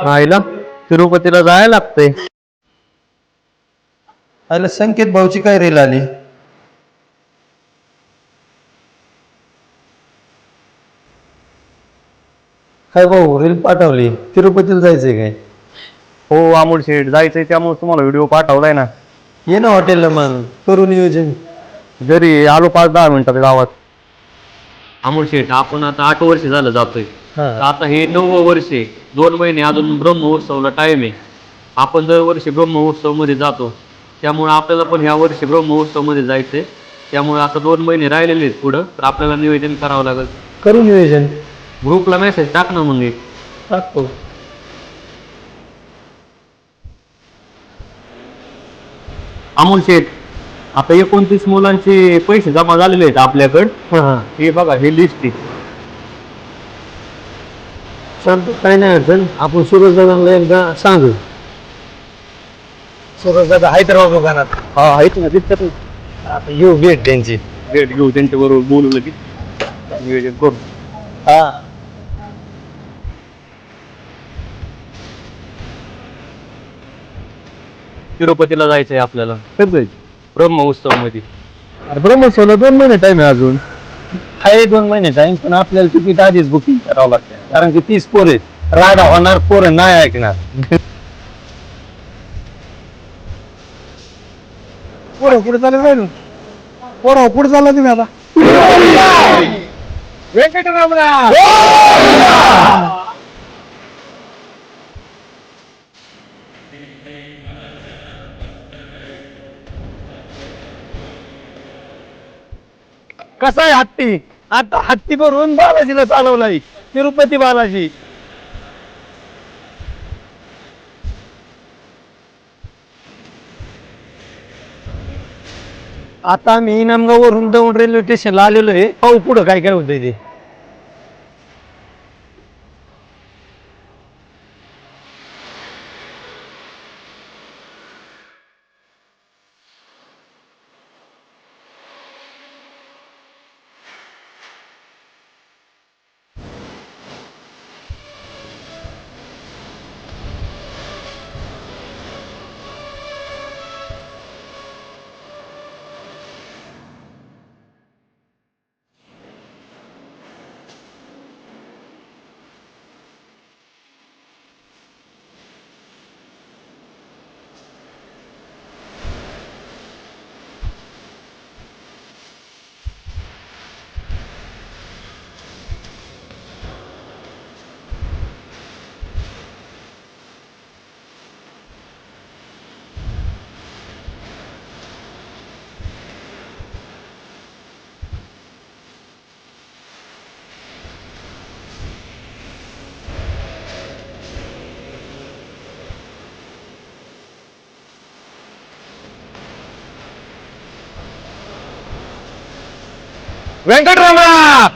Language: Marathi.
आईला तिरुपतीला जायला लागतंय. आयला संकेत भाऊची काय रेल आली. काय भाऊ रेल पाठवली, तिरुपतीला जायचंय काय? हो अमोल शेठ जायचंय, त्यामुळे तुम्हाला व्हिडिओ पाठवलाय ना. ये ना हॉटेलला मग करू नियोजन. जरी आलो 5-10 मिनिटात गावात. अमोल शेठ आपण आता 8 वर्ष झालं जातोय. तर आता हे 9वं वर्ष आहे. 2 महिने अजून ब्रह्मोत्सवला टाइम आहे. आपण दरवर्षी ब्रह्मोत्सव मध्ये जातो, त्यामुळे आपल्याला पण ह्या वर्षी ब्रह्मोत्सव मध्ये जायचंय. त्यामुळे आता 2 महिने राहिलेले आहेत पुढं, तर आपल्याला नियोजन करावं लागेल. करू नियोजन. ग्रुपला मेसेज टाक ना मग एक. टाकतो. अमोल शेठ आता 29 मुलांचे पैसे जमा झालेले आहेत आपल्याकडे. हे बघा हे लिस्ट आहे. सांगतो काय नाही अडचण. आपण सूरज दादांना एकदा सांगू. सूरज दादा आहेत राव दुकानात. हा आहेत ना तिथं. आता येऊ भेट त्यांची. भेट घेऊ त्यांच्याबरोबर बोलू लगेच, नियोजन करू. हा तिरुपतीला जायचंय आपल्याला. कधी जायचं? ब्रह्मोत्सव मध्ये. ब्रह्मोत्सवला 2 महिने टाइम आहे अजून. आहे 2 महिने टाइम, पण आपल्याला तिकीट आधीच बुकिंग करावं लागतं, कारण की 30 पोर आहेत. राडा होणार, पोरं नाही ऐकणार. पोरं पुढे चालत राहिलो. पोरं पुढे चालला तुम्ही आता. व्यंकटरमणा कसा आहे हत्ती? आता हत्ती भरून बालाजीला चालवलाय, तिरुपती बालाजी. आता मी इनामगाववरून दौंड रेल्वे स्टेशनला आलेलो आहे. पाहू पुढं काय काय होतंय ते. व्यंकटरमणा